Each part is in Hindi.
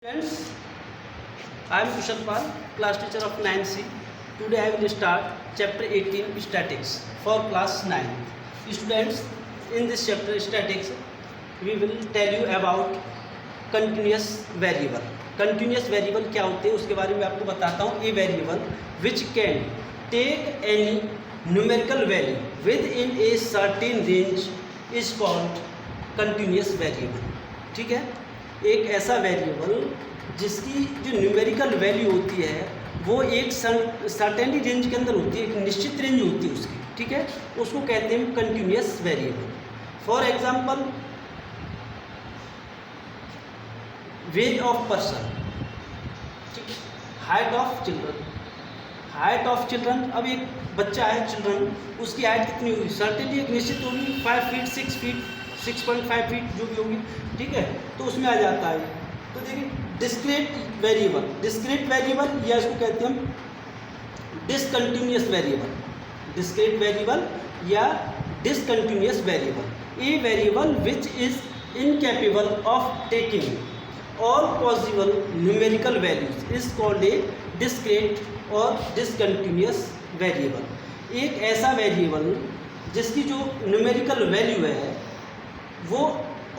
Friends, I am Kushal Pal, class teacher of 9C. Today I will start chapter 18 statics for class 9. Students, in this chapter statics, we will tell you about continuous variable. Continuous variable क्या होते हैं उसके बारे में आपको बताता हूँ. A variable which can take any numerical value within a certain range is called continuous variable. ठीक है, एक ऐसा वेरिएबल जिसकी जो न्यूमेरिकल वैल्यू होती है वो एक सर्टेनिटी रेंज के अंदर होती है, एक निश्चित रेंज होती है उसकी. ठीक है, उसको कहते हैं continuous variable. For example, ways of person, ठीक है, height of children. Height of children, अब एक बच्चा है चिल्ड्रन, उसकी हाइट कितनी होगी? सर्टेनिटी एक निश्चित होगी, 5 फीट 6 फीट 6.5 फीट जो भी होगी. ठीक है, तो उसमें आ जाता है. तो देखिए डिस्क्रीट वेरिएबल, डिस्क्रीट वेरिएबल या इसको कहते हैं हम डिसकंटिन्यूस वेरिएबल. डिस्क्रीट वेरिएबल या discontinuous variable. A variable which is incapable of taking all possible numerical values is called a discrete और डिसकंटिन्यूस वेरिएबल. एक ऐसा वेरिएबल जिसकी जो न्यूमेरिकल वैल्यू है वो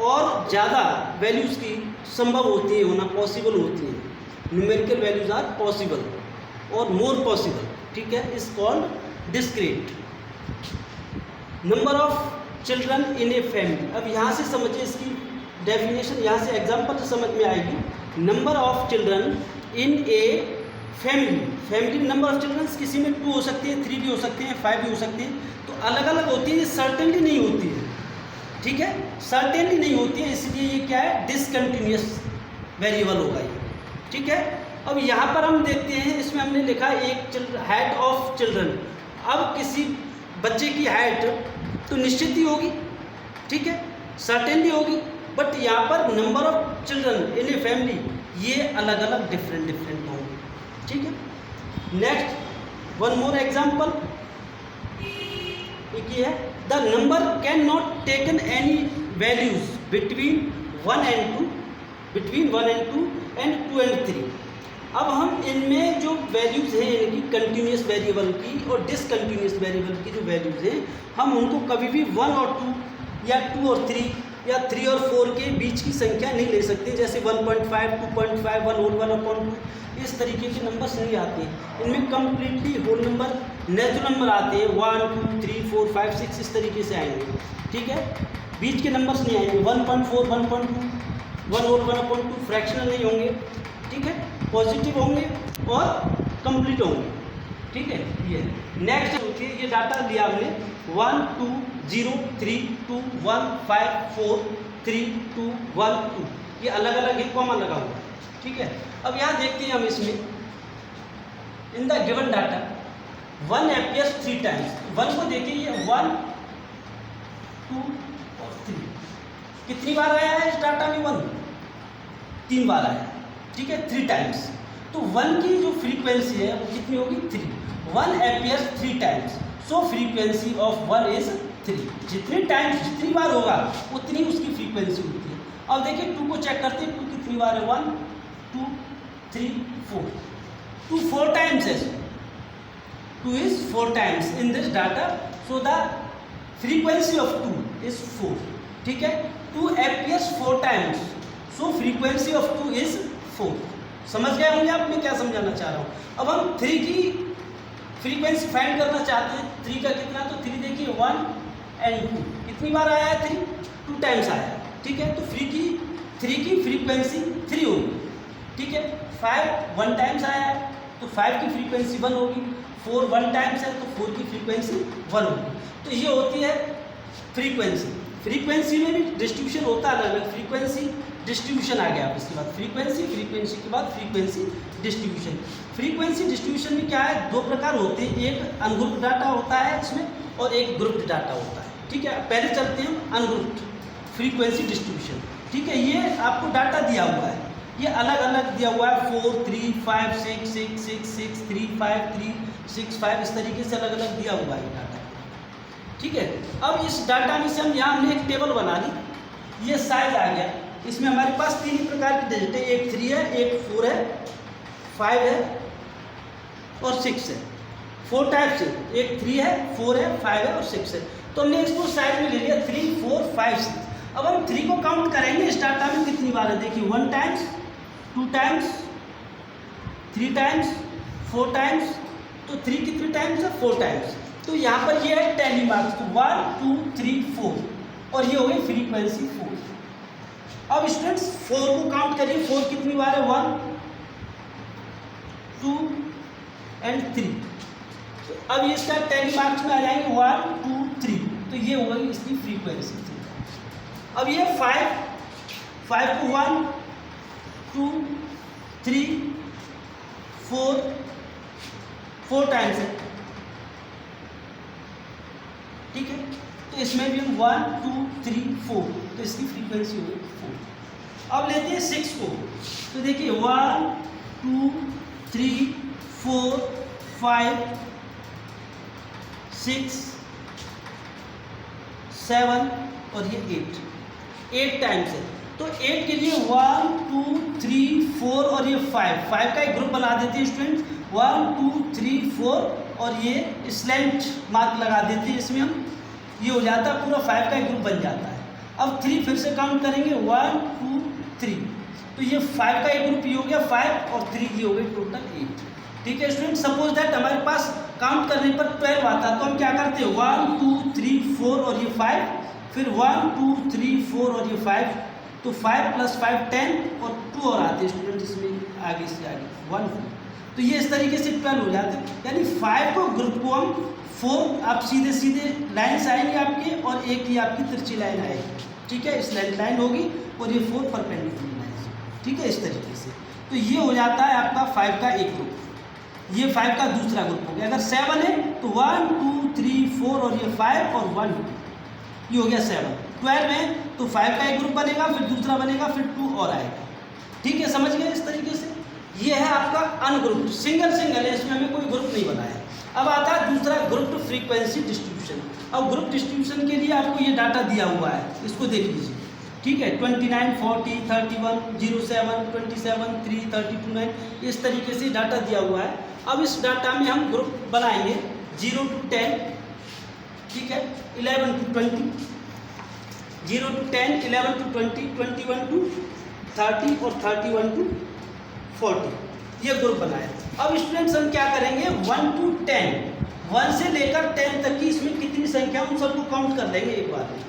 और ज़्यादा वैल्यूज़ की संभव होती है, होना पॉसिबल होती है. न्यूमेरिकल वैल्यूज़ आर पॉसिबल और मोर पॉसिबल. ठीक है, is called discrete. Number of children in a family. अब यहाँ से समझिए इसकी डेफिनेशन, यहाँ से एग्जांपल से समझ में आएगी. Number of children in a family. Family में नंबर ऑफ चिल्ड्रन किसी में 2 हो सकती है, 3 भी हो सकते हैं, 5 भी हो सकते हैं. तो अलग अलग होती है, सर्टेनली नहीं होती है. ठीक है, सर्टेनली नहीं होती है, इसलिए ये क्या है? डिसकंटिन्यूस वेरिएबल होगा ये. ठीक है, अब यहाँ पर हम देखते हैं, इसमें हमने लिखा एक हाइट ऑफ चिल्ड्रन. अब किसी बच्चे की हाइट तो निश्चित ही होगी, ठीक है, सर्टेनली होगी. बट यहाँ पर number of children in a family ये अलग अलग डिफरेंट होंगे. ठीक है, नेक्स्ट वन मोर एग्जाम्पल. एक ये है, the number can not taken any values between 1 and 2 and 2 and 3. अब हम इनमें जो वैल्यूज़ हैं इनकी कंटिन्यूस वेरिएबल की और डिसकंटिन्यूस वेरिएबल की जो वैल्यूज़ हैं हम उनको कभी भी 1 और 2 या 2 और 3 या 3 और 4 के बीच की संख्या नहीं ले सकते. जैसे 1.5, 2.5, 1 whole 1/2 इस तरीके के नंबर्स नहीं आते हैं. इनमें completely whole number, natural number आते हैं. 1, 2, 3, 4, 5, 6 इस तरीके से आएंगे. ठीक है, बीच के नंबर्स नहीं आएंगे. 1.4, 1.2, 1 whole 1/2 फ्रैक्शनल नहीं होंगे. ठीक है, पॉजिटिव होंगे और कंप्लीट होंगे. ठीक है, ये नेक्स्ट होती है, ये डाटा दिया हमने 1, 2, 0, 3, 2, 1, 5, 4, 3, 2, 1, 2. ये अलग अलग है, कॉमा लगा हुआ. ठीक है, अब यहाँ देखते हैं हम इसमें in the given data 1 appears 3 times. 1 को देखिए, ये 1, 2 और 3 कितनी बार आया है इस डाटा में? 1 3 बार आया. ठीक है, 3 टाइम्स. तो 1 की जो फ्रीक्वेंसी है वो कितनी होगी? 3. 1 appears 3 times, so frequency of 1 is 3. जितनी टाइम्स, जितनी बार होगा उतनी उसकी फ्रीक्वेंसी होती है. अब देखिए 2 को चेक करते हैं, 2 कितनी बार है? 1, 2, 3, 4. 2 4 times है. 2 is 4 times in this data, so the frequency of 2 is 4. ठीक है, 2 appears 4 times, so frequency of 2 is 4. समझ गए होंगे आप मैं क्या समझाना चाह रहा हूँ. अब हम 3 की फ्रीक्वेंसी फाइंड करना चाहते हैं. 3 का कितना? तो 3 देखिए 1 and 2 कितनी बार आया है? 3 2 टाइम्स आया है. ठीक है, तो 3 की फ्रीक्वेंसी 3 होगी. ठीक है, 5 1 टाइम्स आया है तो 5 की फ्रीक्वेंसी 1 होगी. 4 1 टाइम्स है तो 4 की फ्रीक्वेंसी 1 होगी. तो ये होती है फ्रीक्वेंसी. फ्रीक्वेंसी में भी डिस्ट्रीब्यूशन होता है अलग अलग. फ्रीक्वेंसी डिस्ट्रीब्यूशन आ गया. इसके बाद फ्रीक्वेंसी के बाद फ्रीक्वेंसी डिस्ट्रीब्यूशन. फ्रीक्वेंसी डिस्ट्रीब्यूशन में क्या है? 2 प्रकार होते हैं. एक अनग्रुप्ड डाटा होता है इसमें और एक ग्रुप्ड डाटा होता है. ठीक है, पहले चलते हैं अनग्रुप्ड फ्रीक्वेंसी डिस्ट्रीब्यूशन. ठीक है, ये आपको डाटा दिया हुआ है, ये अलग अलग दिया हुआ है. 4 3 5 6 6 6 6 3 5 3 6 5 इस तरीके से अलग अलग दिया हुआ है डाटा. ठीक है, अब इस डाटा में से हम यहाँ हमने एक टेबल बना ली. ये साइज आ गया इसमें हमारे पास तीन ही प्रकार की डिजिट है, एक 3 है, एक 4 है, 5 है और 6 है। 4 टाइप्स है, एक 3 है, 4 है, 5 है और 6 है। तो हमने इसको साइड में ले लिया 3, 4, 5, 6। अब हम 3 को काउंट करेंगे इस डाटा में कितनी बार है। देखिए 1 टाइम्स, 2 टाइम्स, 3 टाइम्स, 4 टाइम्स। तो 3 कितने टाइम्स है, 4 टाइम्स। तो यहाँ पर ये है टैली मार्क्स, तो 1, 2, 3, 4 और ये हो गई फ्रीक्वेंसी 4। अब स्टूडेंट्स 4 को काउंट करिए, 4 कितनी बार है, 1, 2 एंड 3। तो अब ये इसका टैली मार्क्स में आ जाएंगे 1, 2, 3, तो ये हो गई इसकी फ्रीक्वेंसी 3। अब ये 5 को 1, 2, 3, 4 टाइम्स है, ठीक है। तो इसमें भी हम 1, 2, 3, 4, तो इसकी फ्रीक्वेंसी हो गई 4। अब लेते हैं 6 को, तो देखिए 1, 2, 3, 4, 5, 6, 7 और ये 8 टाइम्स है। तो 8 के लिए 1, 2, 3, 4 और ये 5 का एक ग्रुप बना देते हैं स्टूडेंट, 1, 2, 3, 4 और ये स्लैंट मार्क लगा देते हैं इसमें हम, ये हो जाता है पूरा 5 का एक ग्रुप बन जाता है। अब 3 फिर से काउंट करेंगे 1, 2, 3, तो ये 5 का एक ग्रुप ये हो गया 5 और 3 ये हो गए टोटल 8, ठीक है स्टूडेंट। सपोज दैट हमारे पास काउंट करने पर 12 आता है, तो हम क्या करते हैं 1, 2, 3, 4 और ये 5, फिर 1, 2, 3, 4 और ये 5, तो 5 + 5 10 और 2 और आते हैं स्टूडेंट इसमें आगे से आगे 1, 4, तो ये इस तरीके से 12 हो जाते हैं। यानी 5 को ग्रुप को हम 4 आप सीधे लाइन्स आएंगे आपके और एक ही आपकी तिरछी लाइन आएगी, ठीक है, स्लैंट लाइन होगी और ये 4 परपेंडिकुलर लाइन, ठीक है, इस तरीके से। तो ये हो जाता है आपका 5 का एक ग्रुप, ये 5 का दूसरा ग्रुप हो गया। अगर 7 है तो 1, 2, 3, 4 और ये 5 और 1, 2, ये हो गया 7। 12 है तो 5 का एक ग्रुप बनेगा, फिर दूसरा बनेगा, फिर 2 और आएगा, ठीक है, समझ गए इस तरीके से। ये है आपका अनग्रुप्ड, सिंगल है, इसमें हमें कोई ग्रुप नहीं बनाया। अब आता है दूसरा ग्रुप्ड फ्रीक्वेंसी डिस्ट्रीब्यूशन। अब ग्रुप डिस्ट्रीब्यूशन के लिए आपको ये डाटा दिया हुआ है, इसको देख लीजिए, ठीक है, 29, 40, 31, 07, 27, 3, 32, 9, इस तरीके से डाटा दिया हुआ है। अब इस डाटा में हम ग्रुप बनाएंगे 0 to 10, ठीक है, 11 to 20, 0 to 10, 11 to 20, 21 to 30 और 31 to 40, ये ग्रुप बनाए। अब स्टूडेंट्स हम क्या करेंगे 1 to 10, 1 से लेकर 10 तक की इसमें कितनी संख्या उन सबको काउंट कर लेंगे एक बार में,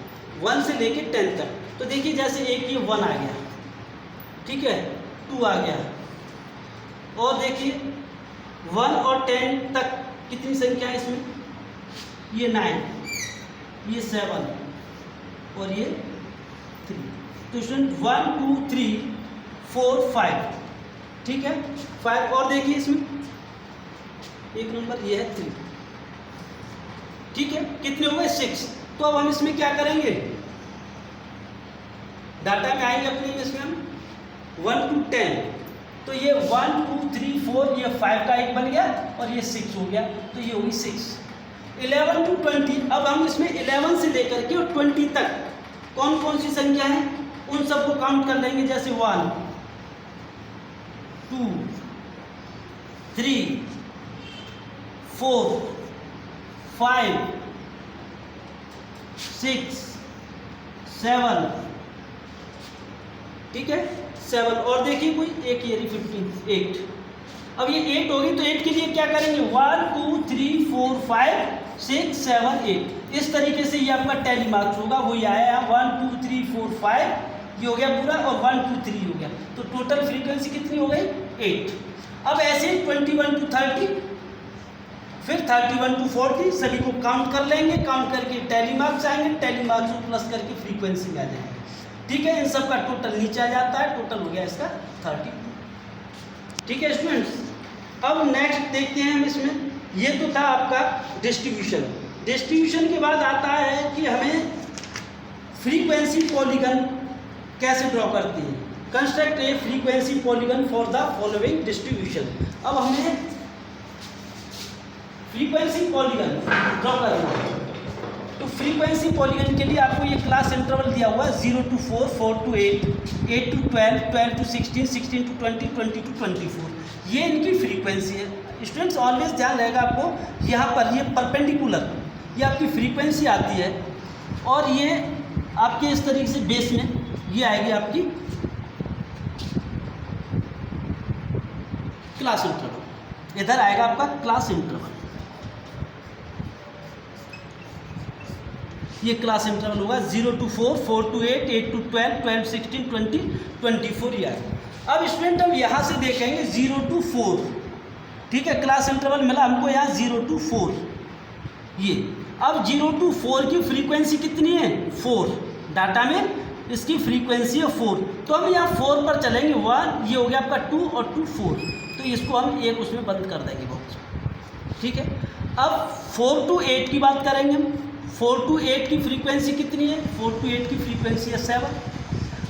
1 से लेकर 10 तक। तो देखिए जैसे एक ये 1 आ गया, ठीक है, 2 आ गया, और देखिए 1 और 10 तक कितनी संख्या है इसमें, ये 9, ये 7 और ये 3। तो स्टूडेंट 1, 2, 3, 4, 5, ठीक है, 5 और देखिए इसमें एक नंबर ये है 3, ठीक है, कितने हो गए 6। तो अब हम इसमें क्या करेंगे, डाटा में आएंगे अपने इसमें हम 1 to 10, तो ये 1, 2, 3, 4, ये 5 का एक बन गया और ये 6 हो गया, तो ये होगी 6। 11 to 20, अब हम इसमें 11 से लेकर के और 20 तक कौन कौन सी संख्या है उन सबको काउंट कर लेंगे, जैसे 1, 2, 3, 4, 5, 6, 7, ठीक है, 7 और देखिए कोई एक, ये 15, 8। अब ये 8 होगी तो 8 के लिए क्या करेंगे 1, 2, 3, 4, 5, 6, 7, 8, इस तरीके से ये आपका टैली मार्क्स होगा। वही आया 1, 2, 3, 4, 5, ये हो गया पूरा, और 1, 2, 3 हो गया, तो टोटल फ्रीक्वेंसी कितनी हो गई 8। अब ऐसे 21 to 30, फिर 31 to 40 सभी को काउंट कर लेंगे, काउंट करके टैली मार्क्स आएंगे, टैली मार्क्स को प्लस करके फ्रीक्वेंसी आ जाएंगे, ठीक है, इन सब का टोटल नीचे आ जाता है, टोटल हो गया इसका 32, ठीक है स्टूडेंट्स। अब नेक्स्ट देखते हैं हम इसमें, ये तो था आपका डिस्ट्रीब्यूशन। डिस्ट्रीब्यूशन के बाद आता है कि हमें फ्रीक्वेंसी पॉलीगन कैसे ड्रॉ करते हैं। Construct A frequency polygon for the following distribution. अब हमें फ्रीक्वेंसी पॉलीगन ड्रॉ करना है, तो फ्रीक्वेंसी पॉलीगन के लिए आपको ये क्लास इंटरवल दिया हुआ है 0 to 4, 4 to 8, 8 to 12, 12 to 16, 16 to 20, 20 to 24, ये इनकी फ्रीक्वेंसी है। स्टूडेंट्स ऑलवेज ध्यान रहेगा आपको, यहाँ पर ये परपेंडिकुलर ये आपकी फ्रीक्वेंसी आती है और ये आपके इस तरीके से बेस में ये आएगी आपकी क्लास इंटरवल, इधर आएगा आपका क्लास इंटरवल, ये क्लास इंटरवल होगा 0 to 4, 4 to 8, 8 to 12, 12, 16, 20, 24 ये आएगा। अब स्टूडेंट हम यहाँ से देखेंगे 0 to 4, ठीक है, क्लास इंटरवल मिला हमको यहाँ 0 to 4 ये। अब 0 to 4 की फ्रीक्वेंसी कितनी है 4, डाटा में इसकी फ्रीक्वेंसी है 4, तो हम यहाँ 4 पर चलेंगे, 1 ये हो गया आपका 2 और 2 4, तो इसको हम एक उसमें बंद कर देंगे बॉक्स, ठीक है। अब 4 to 8 की बात करेंगे हम, 4 to 8 की फ्रीक्वेंसी कितनी है, 4 to 8 की फ्रीक्वेंसी है 7।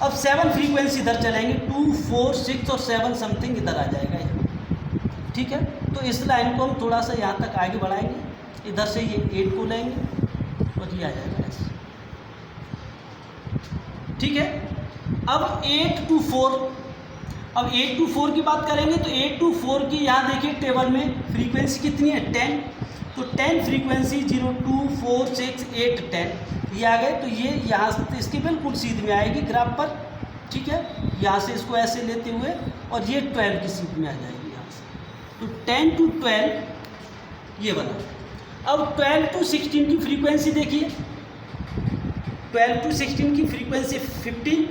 अब 7 फ्रीक्वेंसी इधर चलेंगे, 2, 4, 6 और 7 समथिंग इधर आ जाएगा यहाँ, ठीक है। तो इस लाइन को हम थोड़ा सा यहाँ तक आगे बढ़ाएंगे, इधर से ये 8 को लेंगे और ये आ जाएगा ऐसे, ठीक है। अब 8 to 4, अब 8 to 4 की बात करेंगे तो 8 to 4 की यहाँ देखिए टेबल में फ्रीक्वेंसी कितनी है 10, तो 10 फ्रीक्वेंसी 0, 2, 4, 6, 8, 10 ये आ गए, तो ये यहाँ से इसके बिल्कुल सीध में आएगी ग्राफ पर, ठीक है। यहाँ से इसको ऐसे लेते हुए और ये 12 की सीध में आ जाएगी यहाँ से, तो 10 to 12 ये बना। अब 12 to 16 की फ्रीक्वेंसी देखिए, 12 to 16 की फ्रीक्वेंसी 15,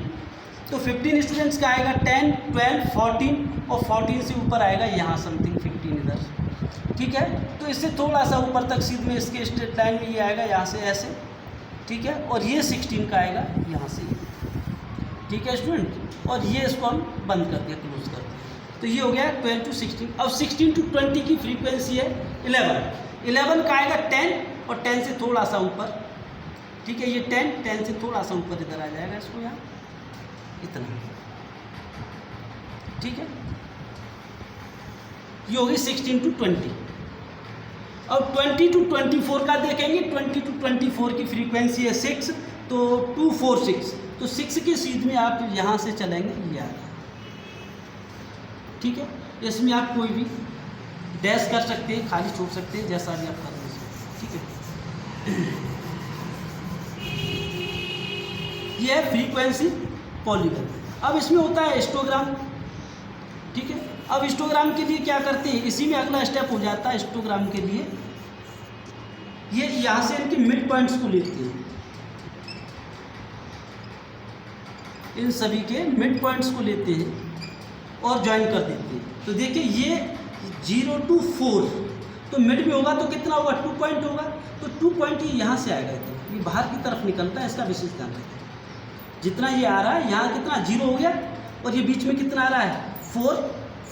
तो 15 स्टूडेंट्स का आएगा 10, 12, 14 और 14 से ऊपर आएगा यहाँ समथिंग 15 इधर, ठीक है। तो इससे थोड़ा सा ऊपर तक सीध में इसके स्ट्रेट लाइन में ये आएगा यहाँ से ऐसे, ठीक है, और ये 16 का आएगा यहाँ से, ठीक है स्टूडेंट, और ये इसको हम बंद कर दिया, क्लोज कर दिया, तो ये हो गया 12 to 16। अब 16 to 20 की फ्रीक्वेंसी है 11 का आएगा 10 और 10 से थोड़ा सा ऊपर, ठीक है, ये 10 से थोड़ा सा ऊपर इधर आ जाएगा इसको यहाँ इतना, ठीक है, ये होगी 16 to 20। अब 20 to 24 का देखेंगे, 20 to 24 की फ्रीक्वेंसी है 6, तो 2, 4, 6, तो 6 के सीध में आप यहाँ से चलेंगे ये आ गया, ठीक है। इसमें आप कोई भी डैश कर सकते हैं, खाली छोड़ सकते हैं, जैसा भी आप कर रहे हैं, ठीक है। ये है फ्रीक्वेंसी पॉलीगन। अब इसमें होता है हिस्टोग्राम, ठीक है। अब हिस्टोग्राम के लिए क्या करते हैं, इसी में अगला स्टेप हो जाता है हिस्टोग्राम के लिए, ये यहाँ से इनके मिड पॉइंट्स को लेते हैं, इन सभी के मिड पॉइंट्स को लेते हैं और ज्वाइन कर देते हैं। तो देखिए ये 0 to 4, तो मिड में होगा तो कितना होगा 2 पॉइंट होगा, तो 2 पॉइंट ये यहाँ से आएगा, ये बाहर की तरफ निकलता है, इसका विशेष ध्यान रखें। जितना ये आ रहा है यहाँ कितना 0 हो गया, और ये बीच में कितना आ रहा है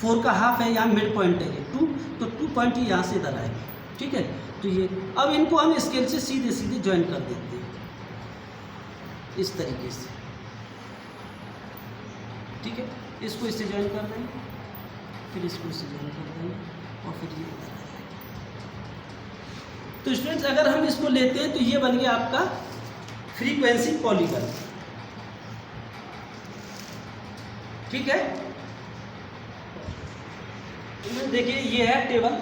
4 का हाफ है, यहाँ मिड पॉइंट है ये 2, तो 2 पॉइंट ये यहाँ से इधर आएगा, ठीक है। तो ये अब इनको हम स्केल से सीधे सीधे ज्वाइन कर देते हैं इस तरीके से, ठीक है। इसको इससे ज्वाइन कर देंगे, फिर इसको इससे ज्वाइन कर देंगे और फिर ये इधर आ जाएगा। तो स्टूडेंट्स अगर हम इसको लेते हैं तो ये बन गया आपका फ्रीक्वेंसी पॉलीगन, ठीक है। देखिए ये है टेबल,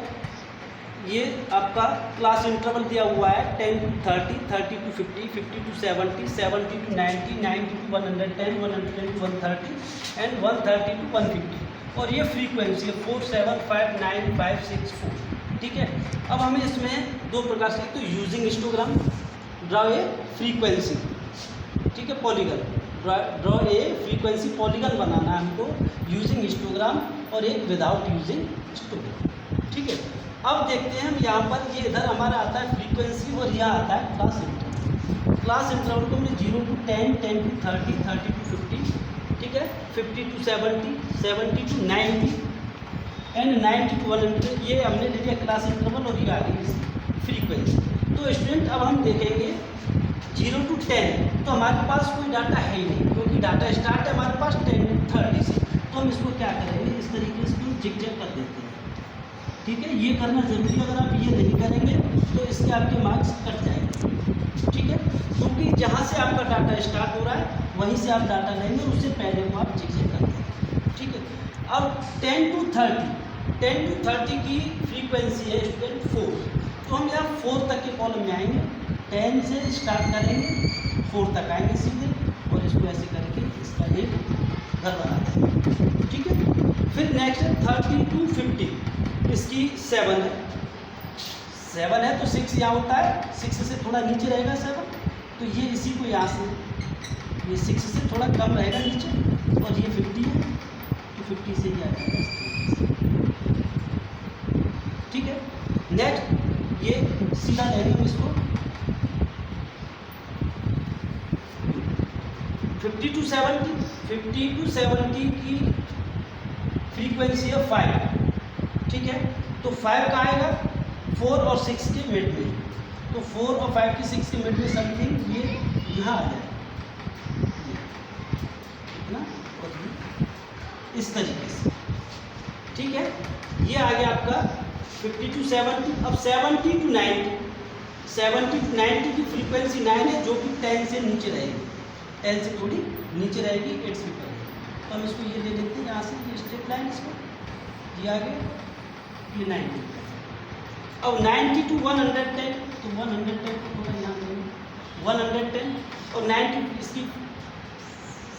ये आपका क्लास इंटरवल दिया हुआ है 10 to 30, 30 to 50, 50 to 70, 70 to 90, 90 to 110, 110 to 130 and 130 to 150, और ये फ्रीक्वेंसी है 4, 7, 5, 9, 5, 6, 4, ठीक है। अब हमें इसमें दो प्रकार से, तो using histogram, draw a frequency, ठीक है, polygon, draw a frequency polygon बनाना है हमको यूजिंग हिस्टोग्राम, और एक विदाउट यूजिंग हिस्टोग्राम, ठीक है। अब देखते हैं हम यहाँ पर, ये इधर हमारा आता है फ्रीक्वेंसी और यहाँ आता है क्लास इंटरवल। क्लास इंटरवल को हमने 0 to 10, 10 to 30, 30 to 50, ठीक है, 50 to 70, 70 to 90 एंड 90 to 100, ये हमने ले लिया क्लास इंटरवल, और ये आ गई इसकी फ्रीक्वेंसी। तो स्टूडेंट अब हम देखेंगे 0 to 10, तो हमारे पास कोई डाटा है ही नहीं, क्योंकि डाटा स्टार्ट है हमारे पास 10 to 30 से, तो हम इसको क्या करेंगे, इस तरीके से जिग-जैग कर देते हैं, ठीक है। ये करना जरूरी है, अगर आप ये नहीं करेंगे तो इसके आपके मार्क्स कट जाएंगे, ठीक है, क्योंकि जहाँ से आपका डाटा स्टार्ट हो रहा है वहीं से आप डाटा लेंगे, उससे पहले को आप चेक करते हैं। ठीक है, अब 10 to 30 की फ्रीक्वेंसी है स्टूडेंट 4, तो हम यहाँ 4 तक के कॉलम में आएंगे, 10 से स्टार्ट करेंगे 4 तक आएंगे सीधे, और इसको ऐसे करके इसका एक घर बना देंगे। ठीक है, फिर नेक्स्ट है 30 to 50, इसकी 7 है तो 6 यहाँ होता है, 6 से थोड़ा नीचे रहेगा 7, तो ये इसी को यहाँ से ये 6 से थोड़ा कम रहेगा नीचे, और ये 50 है तो 50 से ही आ जाएगा इस तरीके से। ठीक है, नेक्स्ट ये सीधा लेंगे हम इसको 50 to 70 की फ्रीक्वेंसी है 5। ठीक है, तो 5 का आएगा 4 और 6 के मिड में, तो 4 और 5 के 6 के मिड में समथिंग ये यहाँ आ जाए ना, और इस तरीके से। ठीक है, ये आ गया आपका 50 to 70। अब 70 to 90 की फ्रीक्वेंसी 9 है, जो कि 10 से नीचे रहेगी, 10 से थोड़ी नीचे रहेगी, 8 से ऊपर। तो हम इसको ये ले लेते हैं यहाँ से, ये स्ट्रेट लाइन, इसको ये आ गया, ये 90। अब 90 to 110, तो 110 को थोड़ा यहाँ करेंगे 110, और 90 इसकी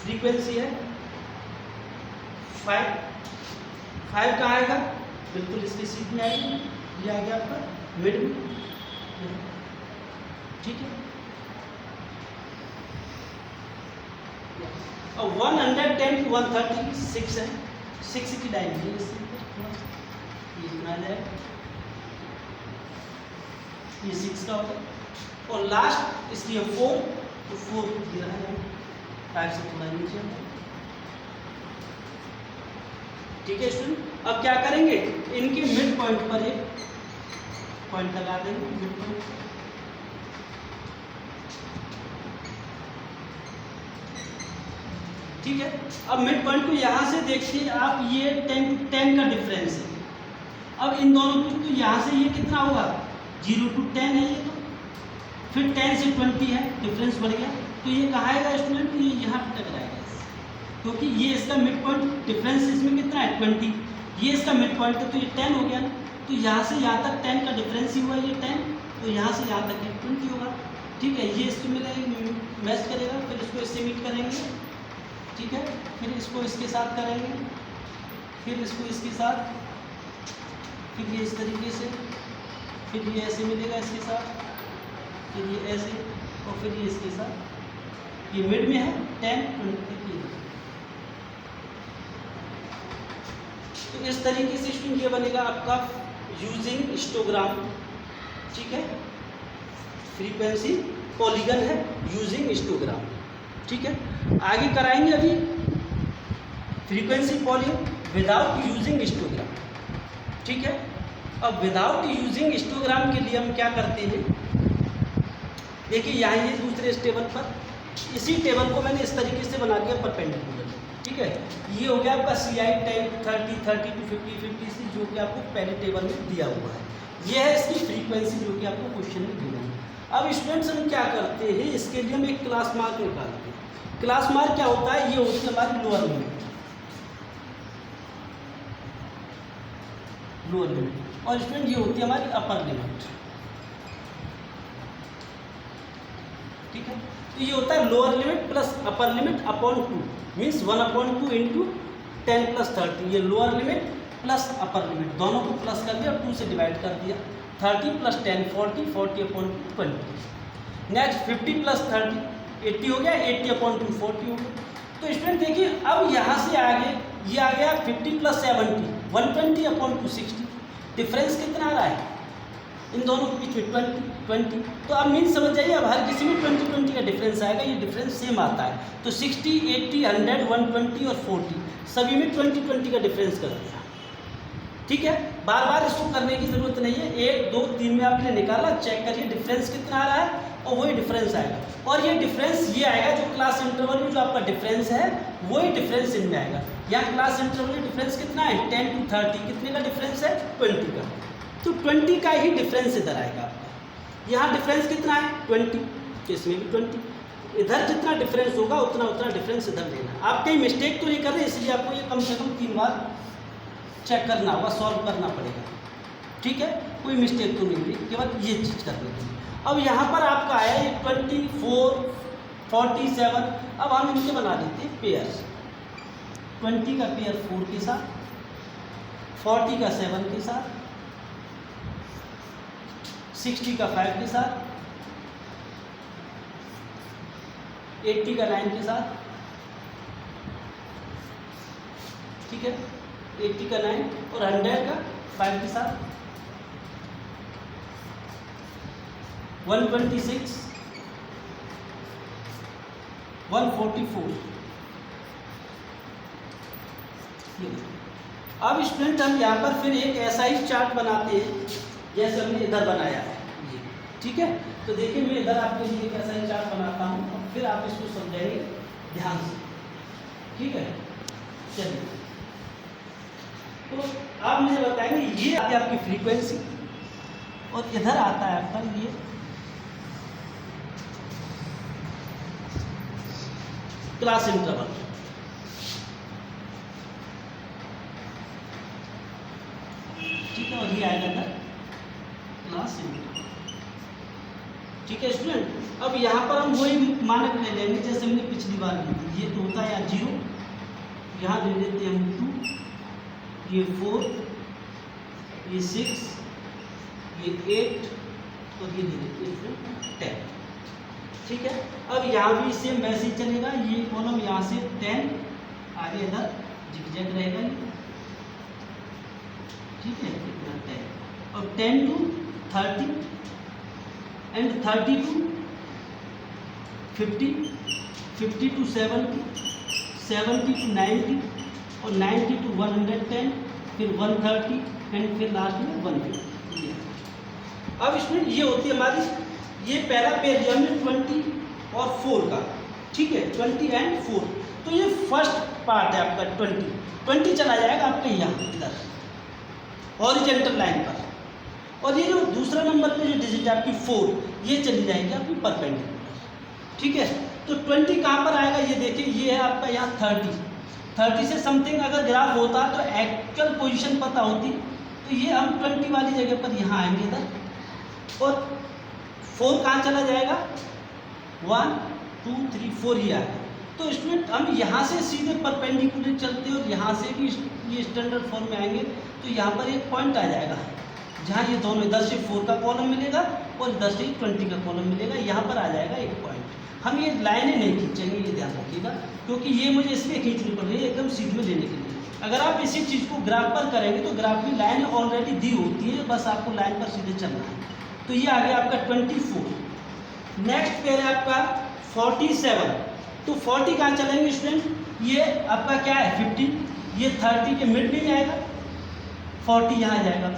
फ्रीक्वेंसी है 5 का आएगा, बिल्कुल इसके सीध में आएगी, ये आ गया आपका मिड में। ठीक है, और 110 to 130 6 है, 6 की लाइन है, इससे थोड़ा ये बना जाएगा, ये 6 का होगा, और लास्ट इसकी है 4, तो 4 ये रहा है 5 से थोड़ा नीचे। ठीक है स्टूडेंट, अब क्या करेंगे, इनके मिड पॉइंट पर एक पॉइंट लगा देंगे, मिड पॉइंट। ठीक है, अब मिड पॉइंट को यहाँ से देखिए आप, ये 10 का डिफरेंस है। अब इन दोनों को तो यहाँ से ये कितना होगा, 0 to 10 है ये, तो फिर 10 से 20 है, डिफरेंस बढ़ गया, तो ये कहाँ आएगा स्टूडेंट, ये यहाँ पर टकराएगा, क्योंकि ये इसका मिड पॉइंट डिफरेंस इसमें कितना है 20, ये इसका मिड पॉइंट है, तो ये 10 हो गया ना, तो यहाँ से यहाँ तक 10 का डिफरेंस ही हुआ, ये 10, तो यहाँ से यहाँ तक 20 होगा। ठीक है, ये इसको मैच करेगा, फिर इसको इससे मीट करेंगे। ठीक है, फिर इसको इसके साथ करेंगे, फिर इसको इसके साथ, फिर ये इस तरीके से, फिर ये ऐसे मिलेगा इसके साथ, फिर ये ऐसे, और फिर ये इसके साथ, ये मिड में है 10 20। तो इस तरीके से स्टूडेंट ये बनेगा आपका यूजिंग हिस्टोग्राम। ठीक है, फ्रीक्वेंसी पॉलीगन है यूजिंग हिस्टोग्राम। ठीक है, आगे कराएंगे अभी frequency polygon without using histogram. ठीक है, अब विदाउट यूजिंग हिस्टोग्राम के लिए हम क्या करते हैं, देखिए यहाँ ये दूसरे इस टेबल पर, इसी टेबल को मैंने इस तरीके से बना दिया परपेंडिकुलर। ठीक है, ये हो गया आपका CI 10 30 30 to 50 50 से, जो कि आपको पहले टेबल में दिया हुआ है। ये है इसकी फ्रीक्वेंसी जो कि आपको क्वेश्चन में दी गई है। अब स्टूडेंट्स हम क्या करते हैं, इसके लिए हम एक क्लास मार्क निकालते हैं। क्लास मार्क क्या होता है, ये होती है हमारी लोअर लिमिट, और स्टूडेंट ये होती है हमारी अपर लिमिट। ठीक है, तो ये होता है lower limit plus upper limit upon 2, means 1/2 into 10 + 30। ये lower limit plus upper limit दोनों को प्लस कर दिया और 2 से डिवाइड कर दिया। 30 + 10 40, 40/20। नेक्स्ट 50 + 30 80 हो गया, 80/2 40 हो गया। तो स्टूडेंट देखिए, अब यहाँ से आगे ये आ गया 50 + 70 120/2 60। डिफरेंस कितना आ रहा है इन दोनों के बीच में 20। तो अब मीन समझ जाइए, अब हर किसी में 20 का डिफरेंस आएगा, ये डिफरेंस सेम आता है। तो 60 80 100 120 और 40 सभी में 20 का डिफरेंस कर दिया। ठीक है, बार बार इसको करने की ज़रूरत नहीं है, 1 2 3 में आपने निकाला, चेक करिए डिफरेंस कितना आ रहा है और वही डिफरेंस आएगा। और ये डिफरेंस ये आएगा जो क्लास इंटरवल में जो आपका डिफरेंस है वही डिफरेंस इनमें आएगा। यहाँ क्लास इंटरवल में डिफरेंस कितना है 10 to 30, कितने का डिफरेंस है 20 का, तो 20 का ही डिफरेंस इधर आएगा आपका। यहाँ डिफरेंस कितना है 20, तो इसमें भी 20। इधर जितना डिफरेंस होगा उतना उतना डिफरेंस इधर लेना। आप कहीं मिस्टेक तो नहीं कर रहे, इसलिए आपको ये कम से कम 3 बार चेक करना होगा, सॉल्व करना पड़ेगा। ठीक है, कोई मिस्टेक तो नहीं हुई, केवल ये चीज़ करनी है। अब यहाँ पर आपका आया ये 24, 47। अब हम इनके बना देते हैं पेयर्स। 20 का पेयर 4 के साथ, 40 का 7 के साथ, 60 का 5 के साथ, 80 का 9 के साथ। ठीक है, 80 का 9 और 100 का 5 के साथ, 126, 144। अब स्टूडेंट हम यहाँ पर फिर एक ऐसा ही चार्ट बनाते हैं जैसे हमने इधर बनाया है ये। ठीक है, तो देखिए मैं इधर आपके लिए एक ऐसा ही चार्ट बनाता हूँ और फिर आप इसको समझाइए ध्यान से। ठीक है, चलिए तो आप मुझे बताएंगे ये आती है आपकी फ्रीक्वेंसी और इधर आता है आपका ये क्लास इंटरवल। ठीक है, और ये आएगा इधर क्लास इंटरवल। ठीक है स्टूडेंट, अब यहाँ पर हम वही मानक ले लेंगे जैसे हमने पिछली बार ली थी। ये तो होता है यहाँ 0, यहाँ ले लेते हैं हम 2, ये 4, ये 6, ये 8 और ये ले लेते हैं 10। ठीक है, अब यहाँ भी सेम वैसे ही चलेगा। ये कॉलम यहाँ से 10 आगे इधर जिगजैग रहेगा ये। ठीक है, इतना 10 और 10 to 30 and 30 to 50, 50 to 70, 70 to 90 और 90 to 110, फिर 130 एंड फिर लास्ट में 150। अब इसमें ये होती है हमारी ये पहला पेज जो हमने 20 और 4 का। ठीक है, 20 एंड 4, तो ये फर्स्ट पार्ट है आपका 20 चला जाएगा आपका यहाँ इधर हॉरिजॉन्टल लाइन पर, और ये जो दूसरा नंबर पे जो डिजिट है आपकी 4, ये चली जाएगी आपकी परपेंडिकुलर। ठीक है, तो 20 कहाँ पर आएगा ये देखिए, ये है आपका यहाँ 30 से समथिंग अगर ग्राफ होता तो एक्चुअल पोजीशन पता होती, तो ये हम 20 वाली जगह पर यहाँ आएंगे इधर, और 4 कहाँ चला जाएगा, 1 2 3 4 ही आएगा। तो स्टूडेंट हम यहाँ से सीधे परपेंडिकुलर चलते हैं और यहाँ से भी ये स्टैंडर्ड फॉर्म में आएंगे, तो यहाँ पर एक पॉइंट आ जाएगा जहाँ ये दोनों इधर से 4 का कॉलम मिलेगा और इधर से 20 का कॉलम मिलेगा। यहाँ पर आ जाएगा एक पॉइंट। हम ये लाइनें नहीं खींचेंगे, ये ध्यान रखिएगा, क्योंकि ये मुझे इसलिए खींचनी पड़ रही है एकदम सीध में लेने के लिए। अगर आप इसी चीज़ को ग्राफ पर करेंगे तो ग्राफ में लाइन ऑलरेडी दी होती है, बस आपको लाइन पर सीधे चलना है। तो ये आ गया आपका 24। नेक्स्ट पेयर है आपका 47। तो 40 कहाँ चलेंगे स्टूडेंट, ये आपका क्या है 50, ये 30 के मिड में आएगा, 40 यहाँ जाएगा।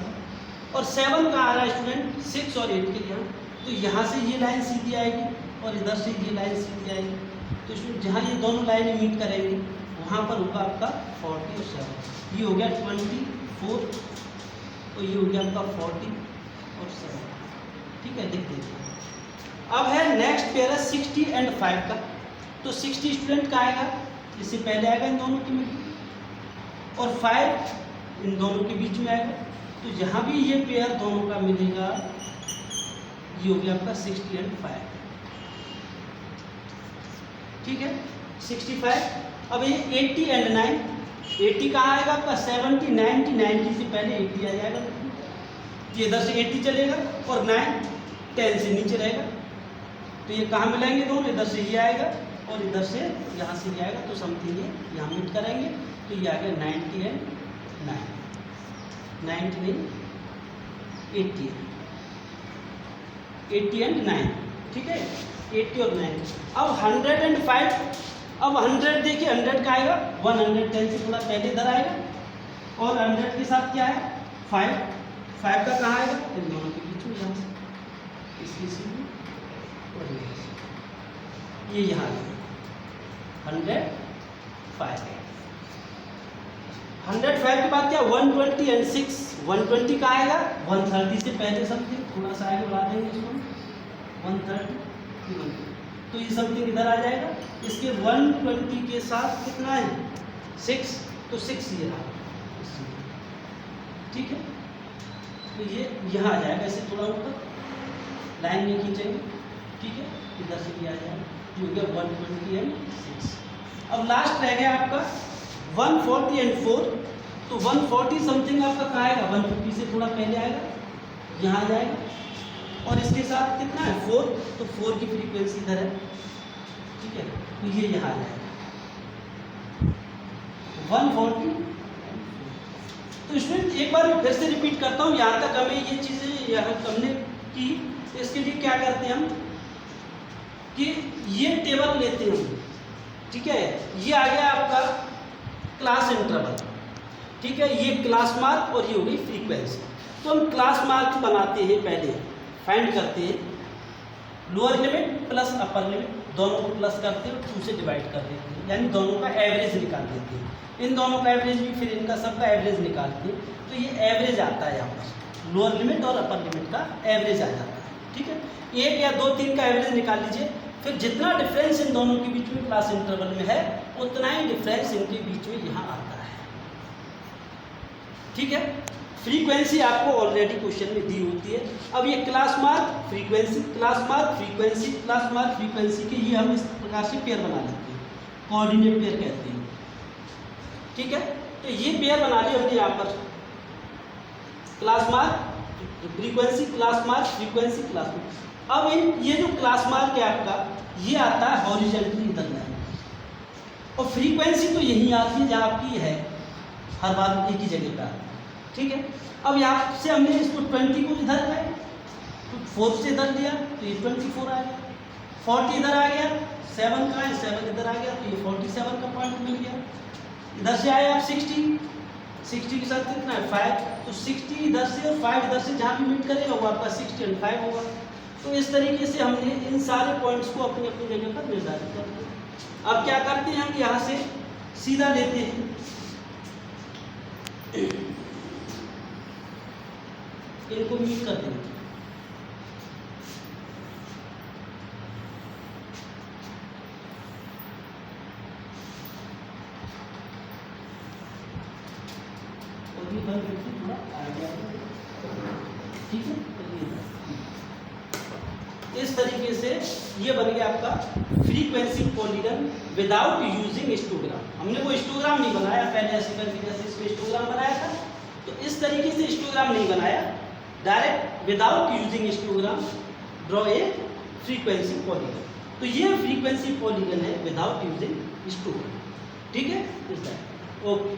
और 7 कहाँ आ रहा है स्टूडेंट, 6 और 8 के यहाँ, तो यहाँ से ये लाइन सीधी आएगी और इधर से ये लाइन सीधी आएगी। तो स्टूडेंट जहाँ ये दोनों लाइनें मीट करेंगी वहाँ पर होगा आपका 40 और 7। ये हो गया 24 और ये हो गया आपका 40 और 7। ठीक है, देख लीजिए। अब है नेक्स्ट पेयर है 60 एंड 5 का। तो 60 स्टूडेंट का आएगा, इससे पहले आएगा इन दोनों के मिडिल, और 5 इन दोनों के बीच में आएगा। तो जहाँ भी ये पेयर दोनों का मिलेगा ये हो गया आपका 60 एंड 5। ठीक है, 65। अब ये 80 एंड 9। 80 कहाँ आएगा आपका 70, 90, 90 से पहले 80 आ जाएगा, ये इधर से 80 चलेगा, और 9 10 से नीचे रहेगा। तो ये कहाँ मिलाएंगे दोनों, इधर से ये आएगा और इधर से यहाँ से ये आएगा, तो समथिंग ये यहाँ मीट करेंगे। तो ये आ गया 90 एंड 9, 90 नहीं 80 एंड 9। ठीक है, 80 और 9। अब 100 एंड 5। अब 100 देखिए 100 का आएगा 110 से थोड़ा पहले इधर आएगा, और 100 के साथ क्या है 5 का कहाँ आएगा, इन दोनों के बीच में यहाँ से इसलिए ये यहाँ 105 है। 105 के बाद क्या 120 एंड 6। 120 का आएगा 130 से पहले समथिंग, थोड़ा सा आगे बढ़ा देंगे इसको 130, तो ये समथिंग इधर आ जाएगा। इसके 120 के साथ कितना है 6, तो 6 ये रहा, ठीक है। तो ये यहाँ आ जाएगा, ऐसे थोड़ा ऊपर लाइन में खींचेंगे, ठीक है, इधर से भी आ जाएगा, जो हो गया 120 एंड 6। अब लास्ट रह गया आपका 140 एंड 4। तो 140 समथिंग आपका कहाँ आएगा, 150 से थोड़ा पहले आएगा, यहाँ आ जाएगा, और इसके साथ कितना है 4, तो 4 की फ्रीक्वेंसी इधर है, ठीक है, तो ये यहाँ आ जाएगा 140। तो इसमें एक बार मैं फिर से रिपीट करता हूँ, यहाँ तक हमें ये चीज़ें यहाँ हमने की। तो इसके लिए क्या करते हैं हम कि ये टेबल लेते हैं, ठीक है, ये आ गया आपका क्लास इंटरवल, ठीक है, ये क्लास मार्क और ये हो गई फ्रीक्वेंसी। तो हम क्लास मार्क बनाते हैं, पहले फाइंड करते हैं lower limit plus upper limit, दोनों को प्लस करते हैं और 2 से डिवाइड कर देते हैं, यानी दोनों का एवरेज निकाल देते हैं। इन दोनों का एवरेज भी फिर इनका सबका एवरेज निकालते हैं, तो ये एवरेज आता है यहाँ पर, लोअर लिमिट और अपर लिमिट का एवरेज आ जाता है, ठीक है। 1 या 2 3 का एवरेज निकाल लीजिए, फिर जितना डिफरेंस इन दोनों के बीच में क्लास इंटरवल में है उतना ही डिफरेंस इनके बीच में यहाँ आता है, ठीक है। फ्रीक्वेंसी आपको ऑलरेडी क्वेश्चन में दी होती है। अब ये class mark frequency, class mark frequency, class mark frequency के ये हम इस प्रकार से पेयर बना लेते हैं, कोऑर्डिनेट पेयर कहते हैं, ठीक है। तो ये पेयर बना लिया हमने यहाँ पर, class mark frequency, class mark frequency, class mark. अब ये जो क्लास मार्क है आपका, ये आता है हॉरिजॉन्टली इधर लाइन, और फ्रीक्वेंसी तो यहीं आती है जहाँ आपकी है, हर बार एक ही जगह पर आती है, ठीक है। अब यहाँ से हमने इसको 20 को इधर लाए, तो 4 से इधर दिया तो ये 24 आ गया, 40 इधर आ गया, 7 का है 7 इधर आ गया, तो ये 47 का पॉइंट मिल गया। इधर से आए आप 60 के साथ कितना है 5, तो 60 इधर से और 5 इधर से जहाँ भी मीट करेगा वो आपका 60 और 5 होगा। तो इस तरीके से हमने इन सारे पॉइंट्स को अपनी अपनी जगह पर निर्धारित कर दिया। अब क्या करते हैं कि यहाँ से सीधा लेते हैं, इनको मीट कर देंगे, थोड़ा आगे ठीक है। इस तरीके से ये बन गया आपका frequency polygon without using histogram. हमने वो हिस्टोग्राम नहीं बनाया, पहले ऐसे करके जैसे इसमें हिस्टोग्राम बनाया था, तो इस तरीके से हिस्टोग्राम नहीं बनाया, direct without using histogram draw a frequency polygon. तो ये फ्रीक्वेंसी पॉलीगन है विदाउट यूजिंग हिस्टोग्राम, ठीक है। ओके।